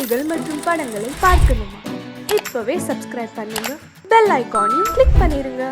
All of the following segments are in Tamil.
செய்திகள் மற்றும் படங்களை பார்க்கணுமா? இப்பவே சப்ஸ்கிரைப் பண்ணுங்க, பெல் ஐகானையும் கிளிக் பண்ணிருங்க.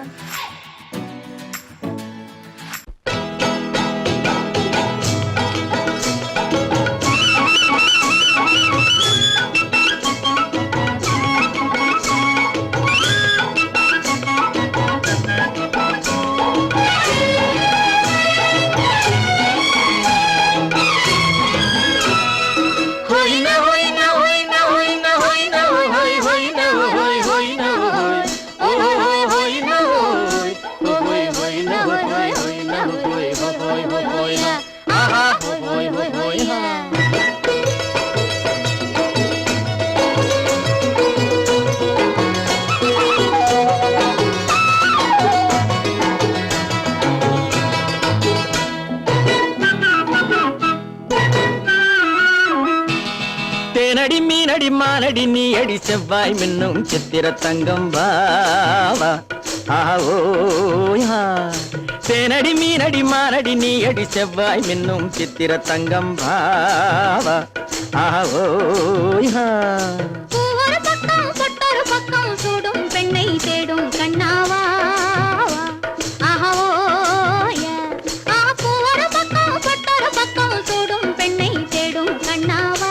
தேனடி மீனடி மானடி நீ அடி செவ்வாய் மின்னும் சித்திர தங்கம் வாவா ஆவோயா. தேனடி மீனடி மானடி நீ அடி செவ்வாய் மின்னும் சித்திர தங்கம் வாவா ஆவோயா. ஒரு பக்கம் பொட்டொரு பக்கம் சூடும் பெண்ணை தேடும் கண்ணாவா ஆவோயா. ஒரு பக்கம் பொட்டொரு பக்கம் சூடும் பெண்ணை தேடும் கண்ணாவா.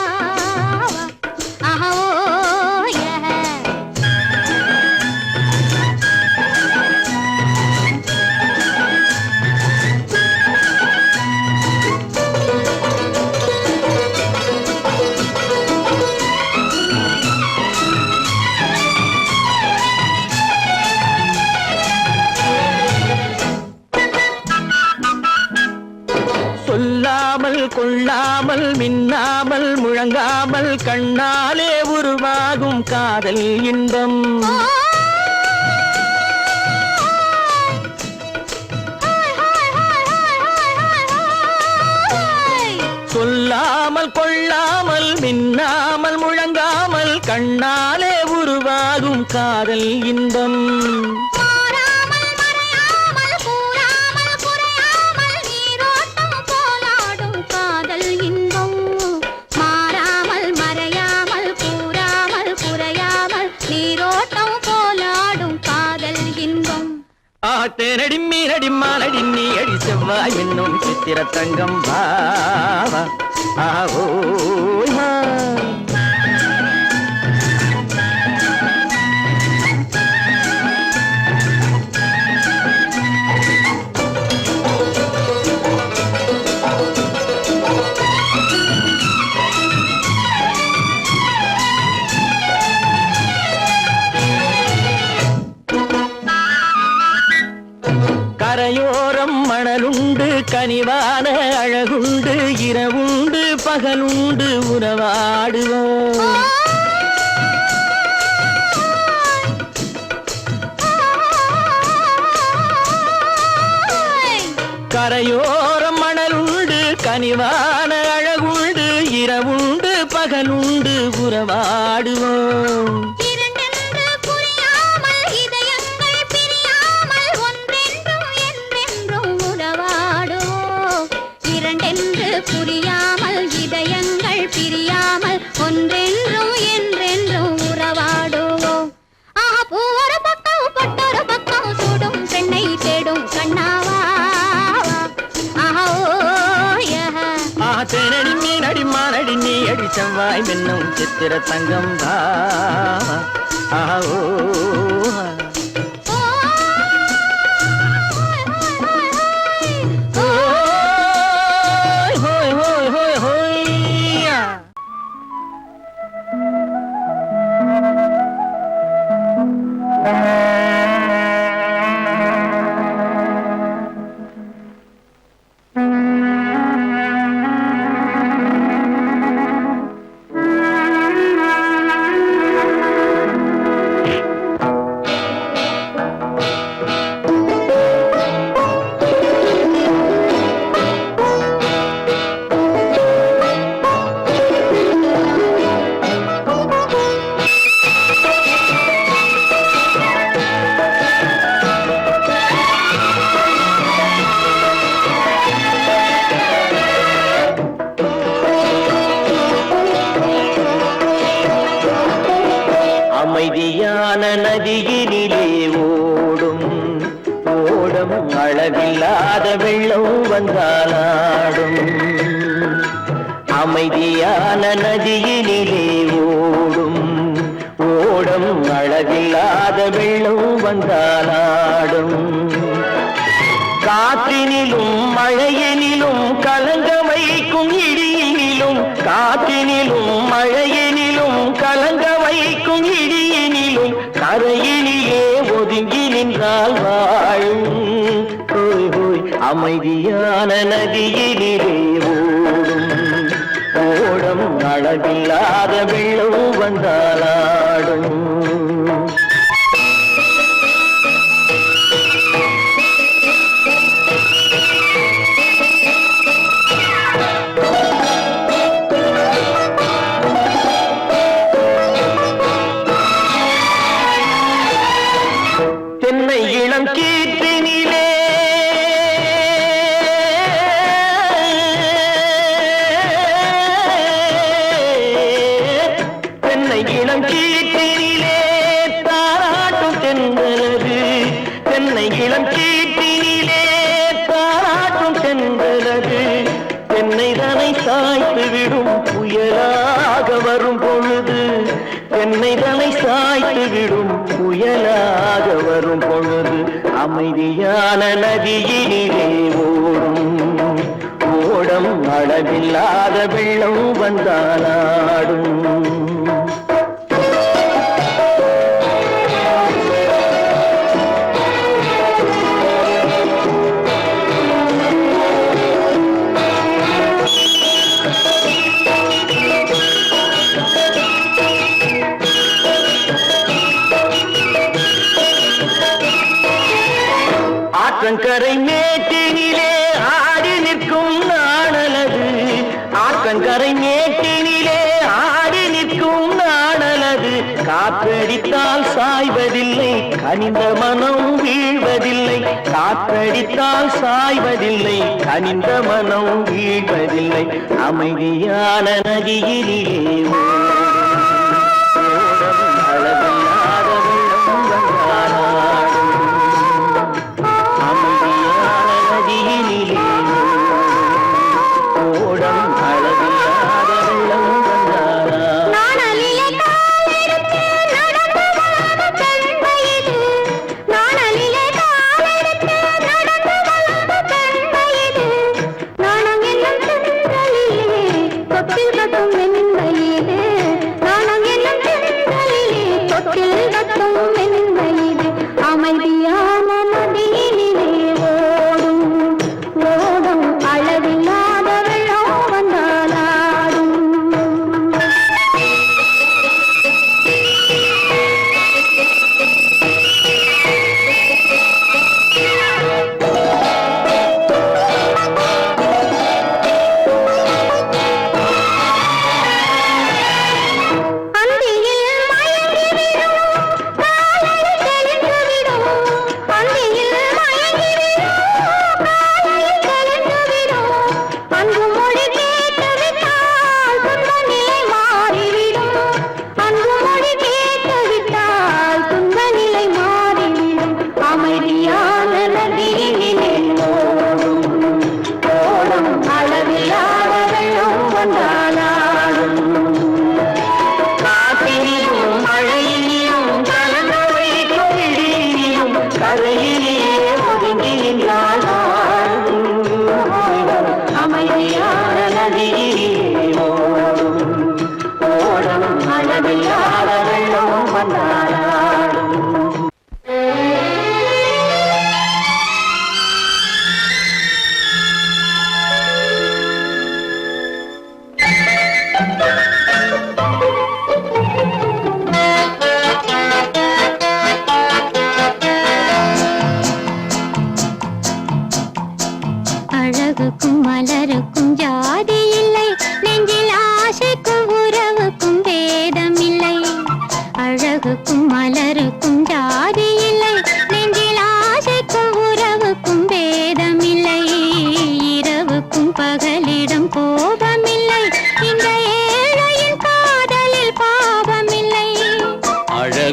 சொல்லாமல் கொள்ளாமல் மின்னாமல் முழங்காமல் கண்ணாலே உருவாகும் காதல் இன்பம். சொல்லாமல் கொள்ளாமல் மின்னாமல் முழங்காமல் கண்ணாலே உருவாகும் காதல் இன்பம். தேனடி மீனடி மானடி நீ அடி செவ்வாய் என்னும் சித்திர தங்கம் வாவா ஆவோயா. கரையோரம் மணலுண்டு கனிவான அழகுண்டு இரவுண்டு பகலுண்டு உறவாடுவோம். கரையோரம் மணலுண்டு கனிவான அழகுண்டு இரவுண்டு பகலுண்டு உறவாடுவோம். புரியாமல் இதயங்கள் பிரியாமல் ஒன்றென்றும் என்றென்றும் உறவாடுவோம். ஒரு பக்கம் பொட்டொரு பக்கம் சூடும் பெண்ணை தேடும் கண்ணாவா தேனடி மீனடி மானடி நீ அடி செவ்வாய் மின்னும் சித்திர தங்கம் வாவா ஆவோயா. அமைதியான நதியினிலே ஓடும் ஓடம் அளவில்லாத வெள்ளம் வந்தாலாடும் அமைதியான நதியினிலே ஓடும் ஓடம் அளவில்லாத வெள்ளம் வந்தாலாடும் காற்றினிலும் மழையினிலும் கலங்க வைக்கும் இடியினிலும் காற்றினிலும் மழையினிலும் கலங்க வைக்கும் இடியினிலும் கரையினிலே ஒதுங்கி நின்றால் வாழும் ஹோய் ஹோய் அமைதியான நதியினிலே ஓடும் ஓடம் அளவில்லாத வெள்ளம் வந்தாலாடும் தென்னை இளம் கீற்றினிலே தென்னை இளம் கீற்றினிலே தாராட்டும் தென்றலது தென்னை இளம் கீற்றினிலே தாராட்டும் தென்றலது தென்னை தனை சாய்த்து விடும் புயலாக வரும் பொழுது தென்னை தனை சாய்த்து விடும் புயலாக வரும் பொழுது அமைதியான நதியினிலே ஓடும் ஓடம் அளவில்லாத வெள்ளம் வந்தாலாடும் ஆற்றங்கரை மேட்டினிலே ஆடி நிற்கும் நாணலது ஆற்றங்கரை மேட்டினிலே ஆடி நிற்கும் நாணலது காற்றடித்தால் சாய்வதில்லை கனிந்த மனம் வீழ்வதில்லை காற்றடித்தால் சாய்வதில்லை கனிந்த மனம் வீழ்வதில்லை அமைதியான நதியினிலே கட்டும் வெண்மையிலே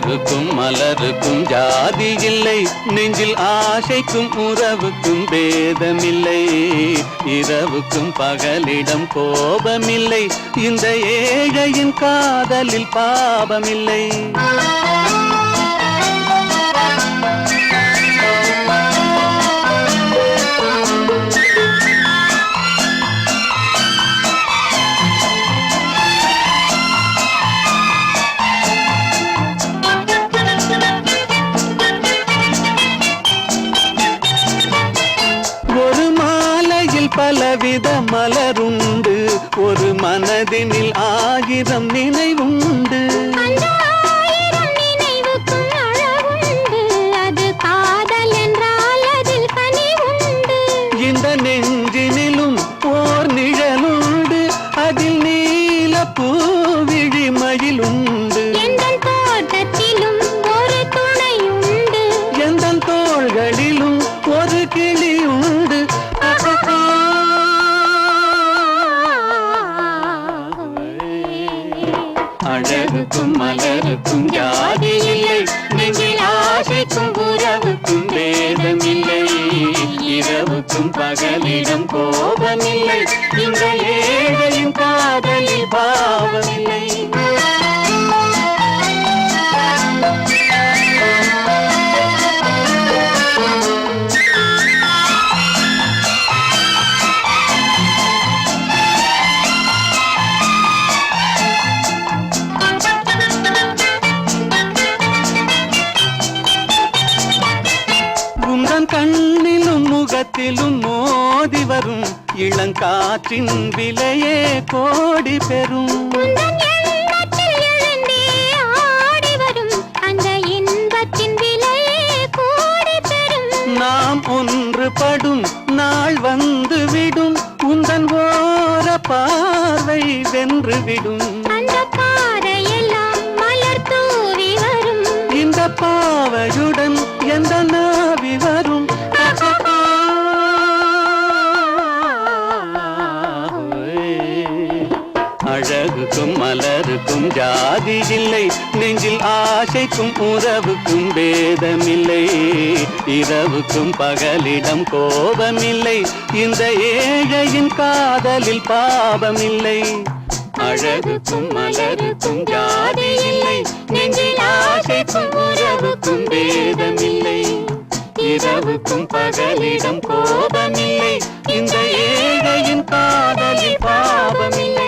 அழகுக்கும் மலருக்கும் ஜாதி இல்லை, நெஞ்சில் ஆசைக்கும் உறவுக்கும் பேதமில்லை. இரவுக்கும் பகலிடம் கோபமில்லை, இந்த ஏழையின் காதலில் பாவமில்லை. பலவித மலருண்டு, ஒரு மனதினில் 1000 நினைவுண்டு. அந்த 1000 நினைவுக்கும் அழகுண்டு, அது காதல் என்றால் அதில் கனிவுண்டு. இந்த நெஞ்சினிலும் ஓர் நிழலுண்டு, அதில் நீல பூவிழிமயிலுண்டு. எந்தன் தோட்டத்திலும் ஒரு துணையுண்டு, எந்தன் தோள்களிலும் ஒரு கிளியுண்டு. அழகுக்கும் மலருக்கும் ஜாதி இல்லை, நெஞ்சில் ஆசைக்கும் உறவுக்கும் பேதமில்லை. இரவுக்கும் பகலிடம் கோபமில்லை, இந்த ஏழையின் காதலில் பாவமில்லை. கண்ணிலும் முகத்திலும் மோதி வரும் இளங்காற்றின் விலையே கோடி பெறும். நாம் ஒன்றுபடும் நாள் வந்து விடும், உந்தன் ஓர பார்வை வென்றுவிடும். அந்த பாறையெல்லாம் மலர் தூவி வரும், இந்த பாவையுடன் எந்த நாவி வரும். அழகுக்கும் மலருக்கும் ஜாதி இல்லை, நெஞ்சில் ஆசைக்கும் உறவுக்கும் பேதமில்லை. இரவுக்கும் பகலிடம் கோபமில்லை, இந்த ஏழையின் காதலில் பாவமில்லை. அழகுக்கும் மலருக்கும் ஜாதி இல்லை, நெஞ்சில் ஆசைக்கும் உறவுக்கும் பேதமில்லை. இரவுக்கும் பகலிடம் கோபமில்லை, இந்த ஏழையின் காதலில் பாவமில்லை.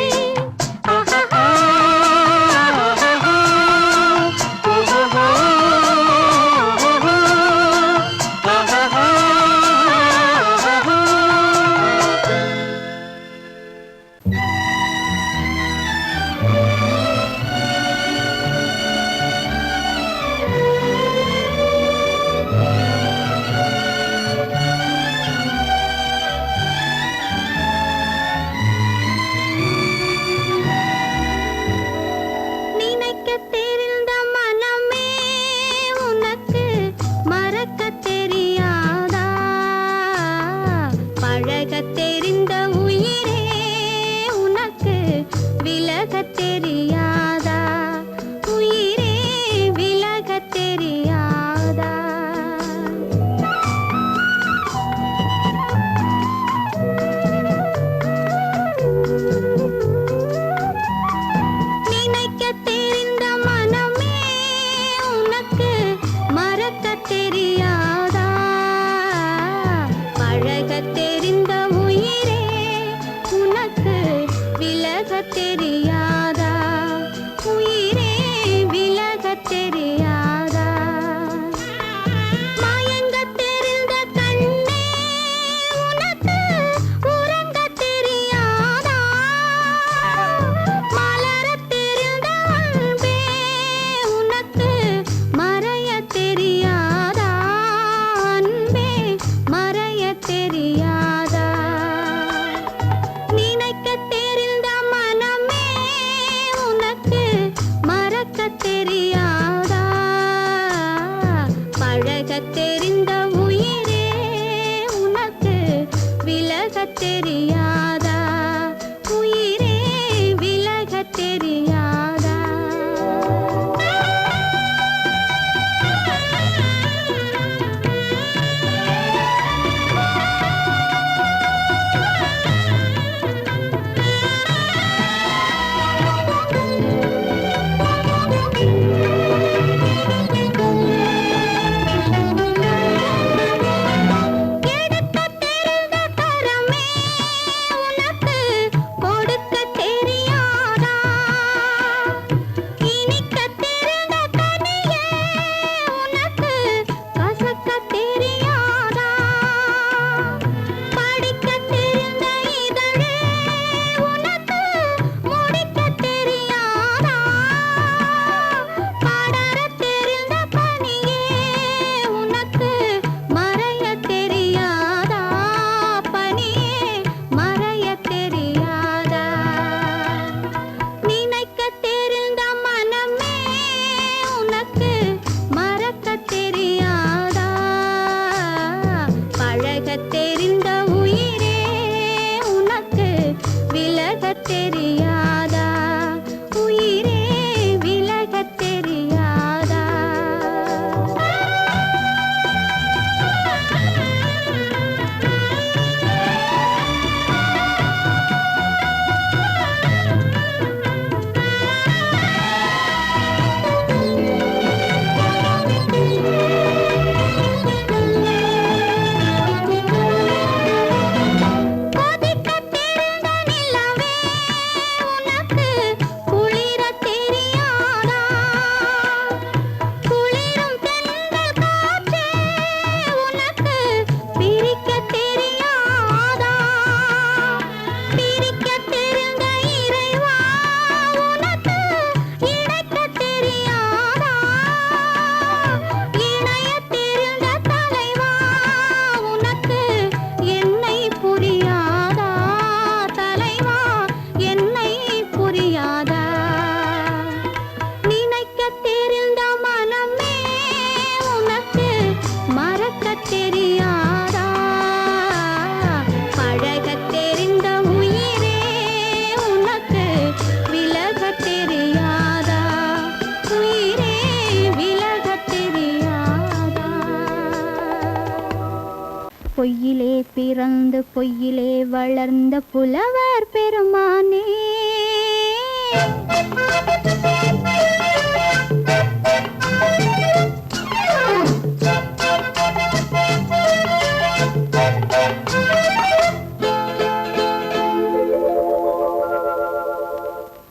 பொய்யிலே பிறந்து பொய்யிலே வளர்ந்த புலவர் பெருமானே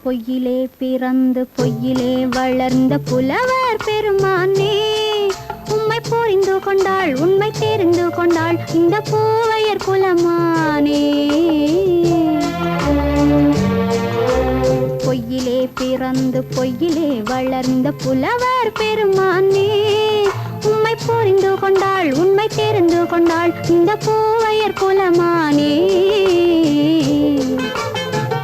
பொய்யிலே பிறந்து பொய்யிலே வளர்ந்த புலவர் பெருமானே உம்மை புரிந்து கொண்டாள் உண்மை தெரிந்து கொண்டாள் இந்த பூவையர் குலமானே பொய்யிலே பிறந்து பொய்யிலே வளர்ந்த புலவர் பெருமானே உம்மை புரிந்து கொண்டாள் உண்மை தெரிந்து கொண்டாள் இந்த பூவையர் குலமானே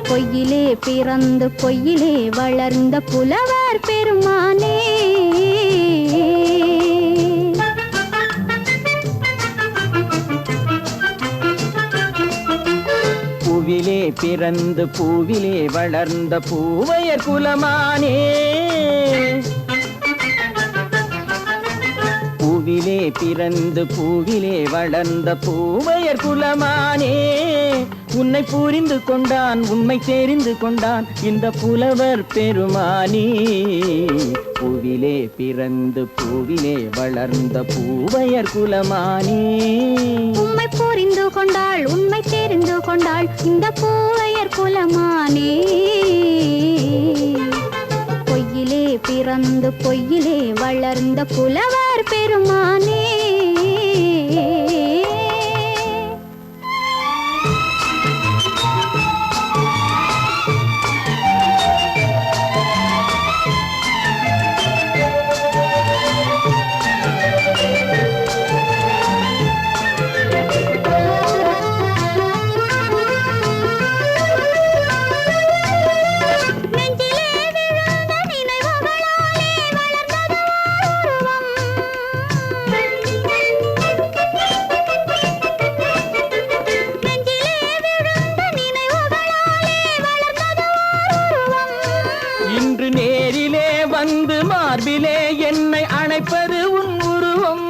பொய்யிலே பிறந்து பொய்யிலே வளர்ந்த புலவர் பெருமானே பூவிலே பிறந்து பூவிலே வளர்ந்த பூவையர் குலமானே பூவிலே பிறந்து பூவிலே வளர்ந்த பூவையர் குலமானே உன்னை புரிந்து கொண்டான் உண்மை தெரிந்து கொண்டான் இந்த புலவர் பெருமானே பூவிலே பிறந்து பூவிலே வளர்ந்த பூவையர் குலமானே உம்மை புரிந்து கொண்டாள் உண்மை தெரிந்து கொண்டாள் இந்த பூவையர் குலமானே பொய்யிலே பிறந்து பொய்யிலே வளர்ந்த புலவர் பெருமானே மார்பிலே என்னை அணைப்பது உன் உருவம்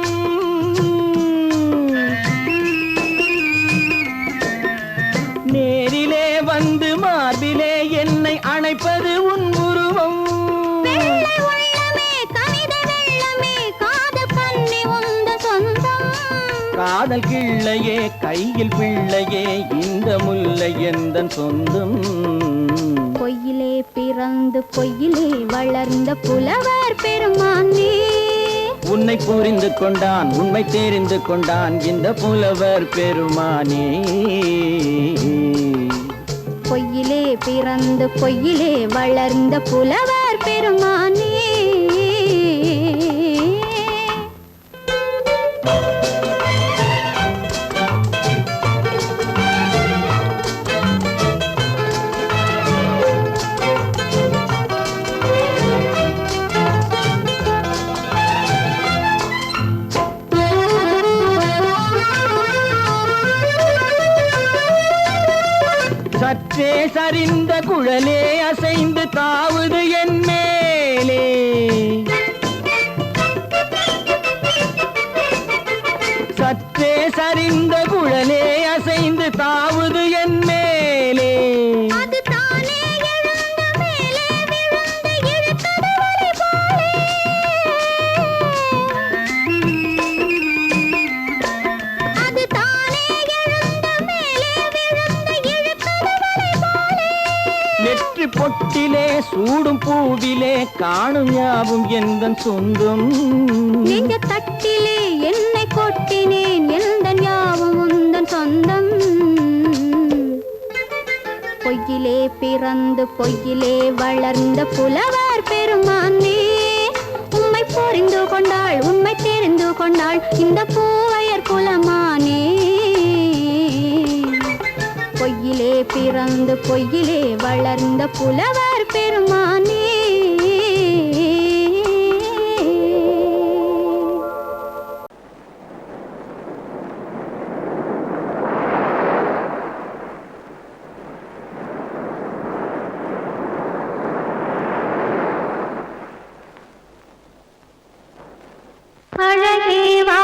நேரிலே வந்து மார்பிலே என்னை அணைப்பது உன் உருவம் காதல் கிள்ளையே கையில் பிள்ளையே இந்த முல்லை எந்தன் சொந்தம் பொய்யிலே பிறந்து பொய்யிலே வளர்ந்த புலவர் பெருமானே உன்னை புரிந்து கொண்டான் உண்மை தெரிந்து கொண்டான் இந்த புலவர் பெருமானே பொய்யிலே பிறந்து பொய்யிலே வளர்ந்த புலவர் பெருமானே சற்றே சரிந்த குழலே அசைந்து தாவுது என் மேலே சற்றே சரிந்த குழலே அசைந்து தாவுது என் மேலே நெற்றி பொட்டிலே சூடும் பூவிலே காணும் யாவும் எந்தன் சொந்தம் நெஞ்ச தட்டிலே என்னை கொட்டினேன் எந்தன் யாவும் உந்தன் சொந்தம் பொய்யிலே பிறந்து பொய்யிலே வளர்ந்த புலவர் பெருமானே உம்மை புரிந்து கொண்டாள் உண்மை தெரிந்து கொண்டாள் இந்த பூவையர் குலமானே பொய்யிலே பிறந்து பொய்யிலே வளர்ந்த புலவர் பெருமானே அழகேவா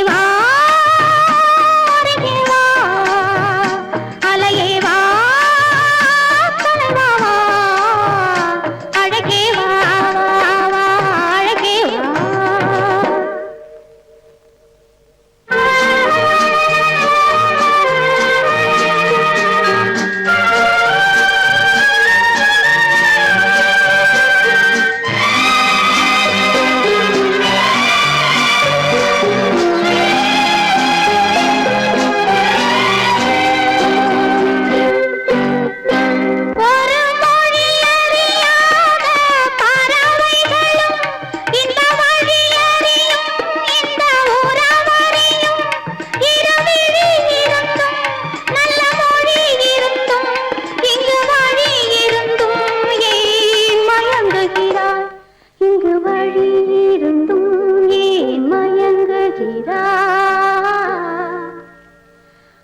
வா அருகே வா அலையே வா கனவா வா அழகே வா வா அழகே வா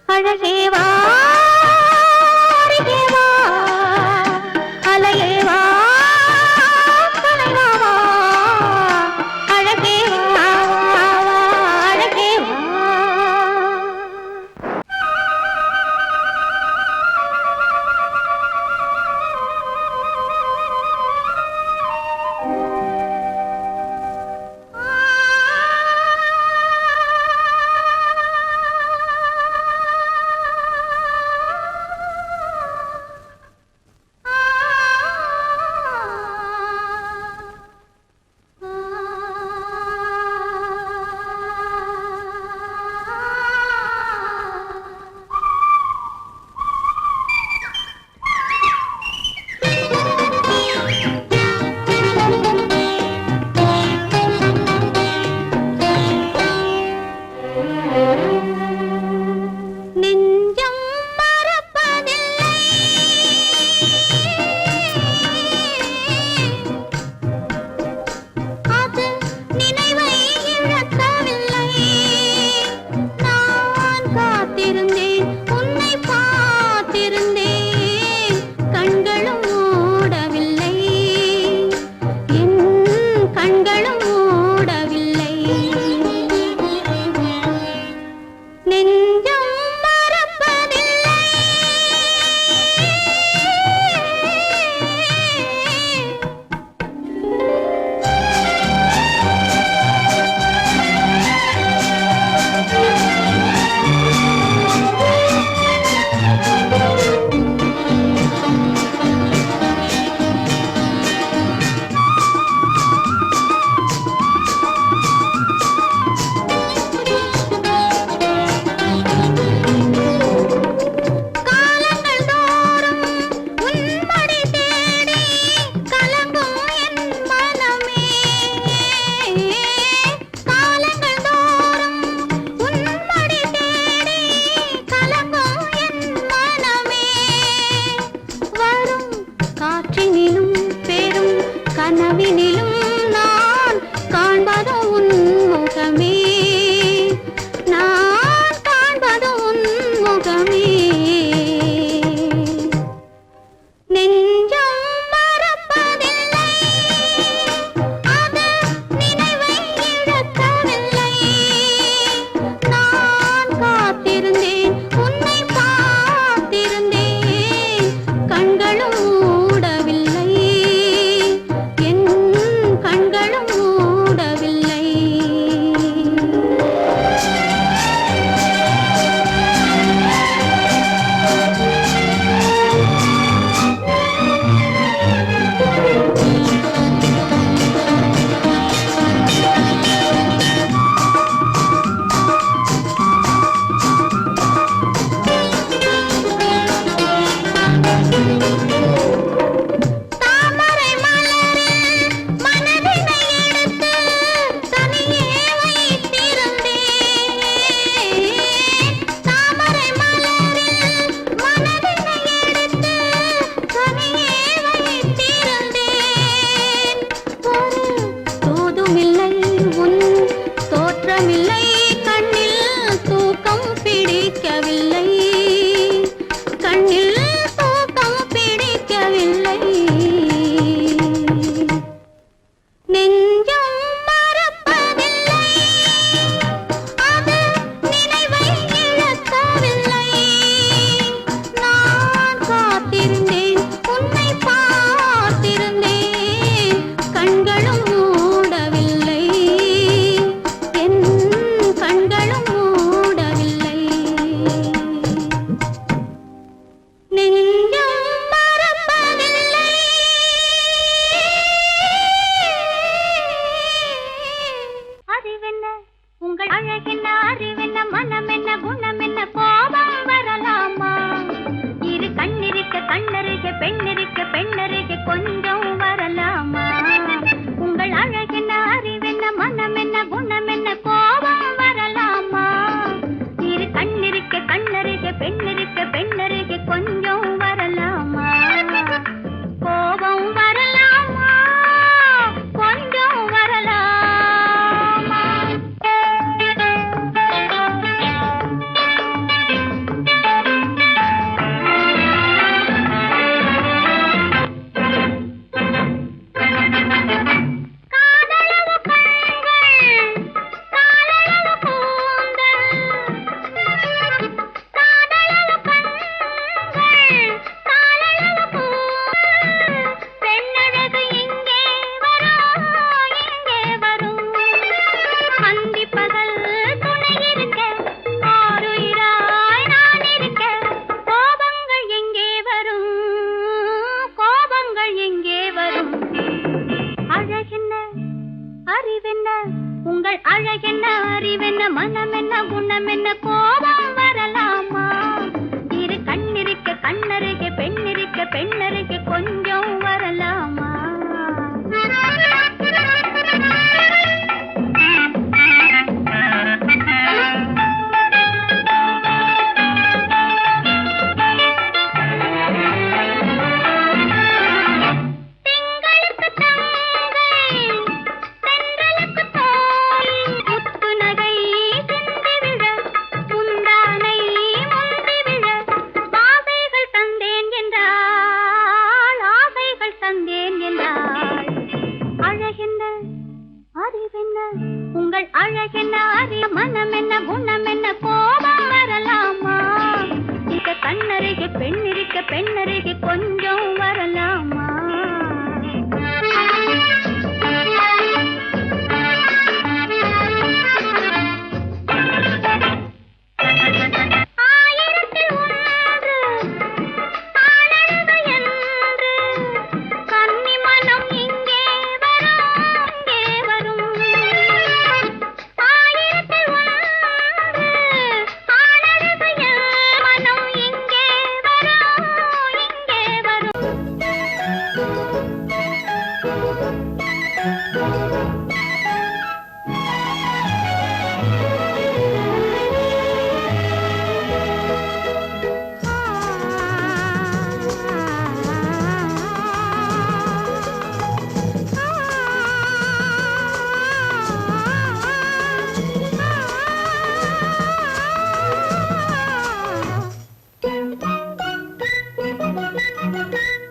அழகே வா அருகே வா அலையே வா கனவா வா அழகே வா அழகே வா நெஞ்சம் மறப்பதில்லை அது நினைவை இழக்கவில்லை நான் காத்திருந்தேன் உன்னை பார்த்திருந்தேன் கண்களும் மூடவில்லை என் கண்களும் மூடவில்லை அழகென்ன அறிவென்ன மனம் என்ன குணம் என்ன கோபம் வரலாமா இரு கண்ணிருக்க கண்ணருக பெண்ணிருக்க பெண்ணருக கொஞ்சம் வரலாமா உங்கள் அழகென்ன அறிவென்ன மனம் என்ன குணம் என்ன கோபம் வரலாமா இரு கண்ணிருக்க கண்ணருக பெண்ணிருக்க பெண்ணருக கொஞ்சம் வரலாமா கோபம் வரலாமா கொஞ்சம் வரலாமா காதளவு கண்கள் காலளவு கூந்தல் காதளவு கண்கள் காலளவு கூந்தல் பெண்ணழகு இங்கே வரும் அந்தி பகல் துணை இருக்க ஆருயிராய் நான் இருக்க கோபங்கள் எங்கே வரும் கோபங்கள் எங்கே வரும் அழகென்ன அறிவென்ன உங்கள் அழகென்ன அறிவென்ன மனம் என்ன குணம் என்ன கோபம் வரலாமா இரு கண்ணிருக்க கண்ணருக பெண்ணிருக்க பெண்ணருக கொஞ்சம் வரலாமா திங்களுக்கு தங்கை தென்றலுக்கு தோல் முத்து நகை சிந்தி விழ முந்தானை முந்தி விழ ஆசைகள் தந்தேன் என்றாள் அழகென்ன அறிவென்ன உங்கள் அழகென்ன அறி மனம் என்ன குணம் என்ன கோபம் வரலாமா இத கண்ணருக பெண்ணிருக்க பெண்ணருக கொஞ்சம் வரலாமா ஆயிரத்தில் ஒன்று ஆளழகு என்று கன்னி மனம் இங்கே வரும் ஆயிரத்தில் ஒன்று ஆளழகு மனம் இங்கே வரும்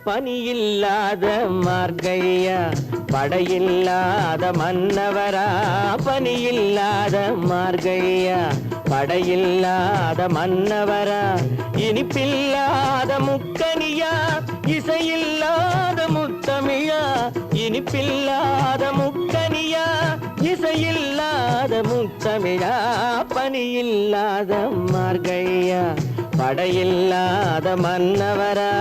பனியில்லாத மார்கழியா படையில்லாத மன்னவரா பனியில்லாத மார்கழியா படையில்லாத மன்னவரா இனிப்பில்லாத முக்கனியா இசையில்லாத முத்தமிழா இனிப்பில்லாத முக்கனியா இசையில்லாத முத்தமிழா பனியில்லாத மார்கழியா படையில்லாத மன்னவரா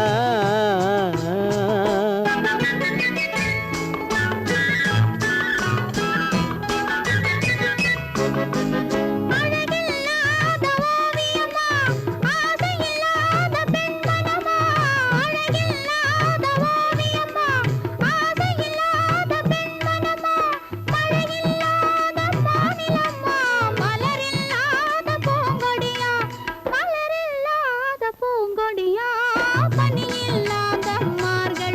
அழகில்லாத ஓவியமா ஆசையில்லாத பெண்மனமா அழகில்லாத ஓவியமா ஆசையில்லாத பெண்மனமா மழையில்லாத மாநிலமா மலரில்லாத பூங்கொடியா மலரில்லாத பூங்கொடியா பனியில்லாத மார்கழியா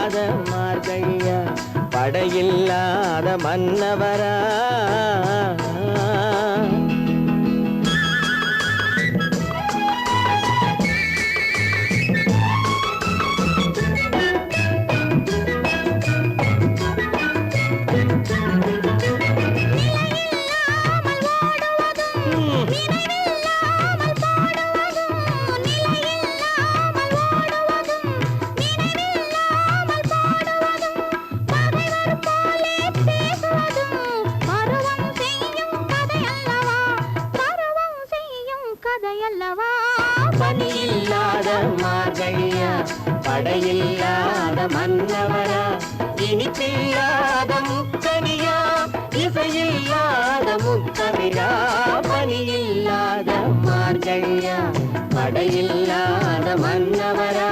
இல்லாத மார்கழியா படையில்லாத மன்னவரா பனியில்லாத மார்கழியா படையில்லாத மன்னவரா இனிப்பில்லாத முக்கனியா இசையில்லாத முத்தமிழா பனியில்லாத மார்கழியா படையில்லாத மன்னவரா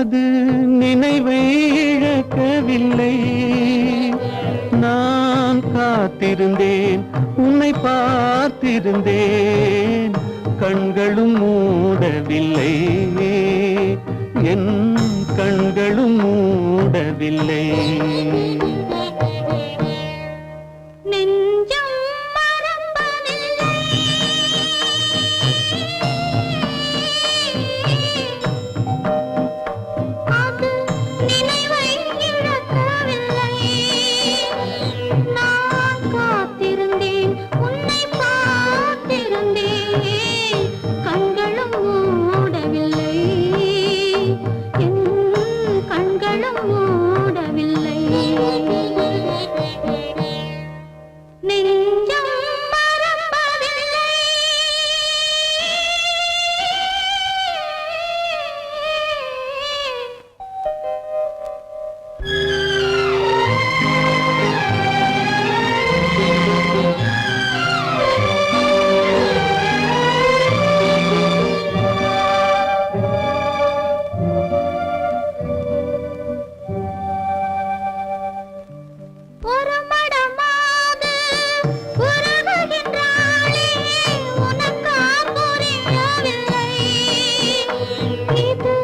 அது நினைவை இழக்கவில்லை. நான் காத்திருந்தேன், உன்னை பார்த்திருந்தேன், கண்களும் மூடவில்லை, என் கண்களும் மூடவில்லை. நெஞ்சம் மறப்பதில்லை, அது நினைவை இழக்கவில்லை. நான் காத்திருந்தேன், உன்னை பார்த்திருந்தேன், கண்களும் மூடவில்லை, என் கண்களும் மூடவில்லை. நெஞ்சம் மறப்பதில்லை. ஒரு மடமாக உருகுகின்றாளே, உனக்கா புரியவில்லை? இது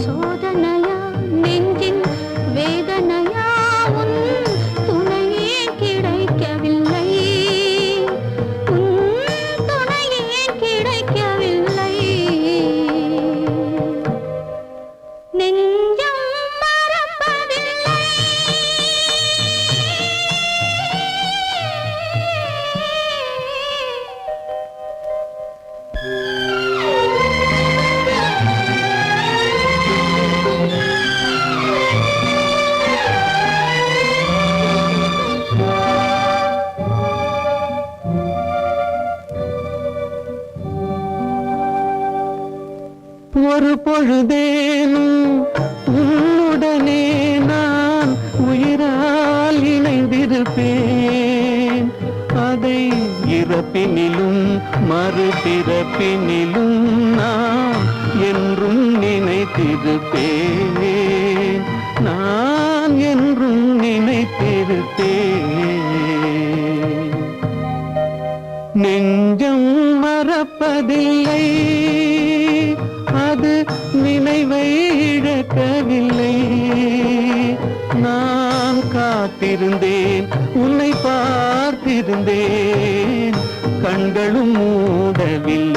சோதனையா, நெஞ்சின் வேதனையா, உன் துணையே கிடைக்கவில்லை, உன் துணையே கிடைக்கவில்லை. நெஞ்சம் மறப்பதில்லை. ஒரு பொழுதேனும் உன்னுடனே நான் உயிரால் இணைந்திருப்பேன். அதை இறப்பினிலும் மறுபிறப்பினிலும் நான் என்றும் நினைத்திருப்பேன், நான் என்றும் நினைத்திருப்பேன். நெஞ்சம் மறப்பதில்லை, அது நினைவை இழக்கவில்லை. நான் காத்திருந்தேன், உன்னை பார்த்திருந்தேன், கண்களும் மூடவில்லை.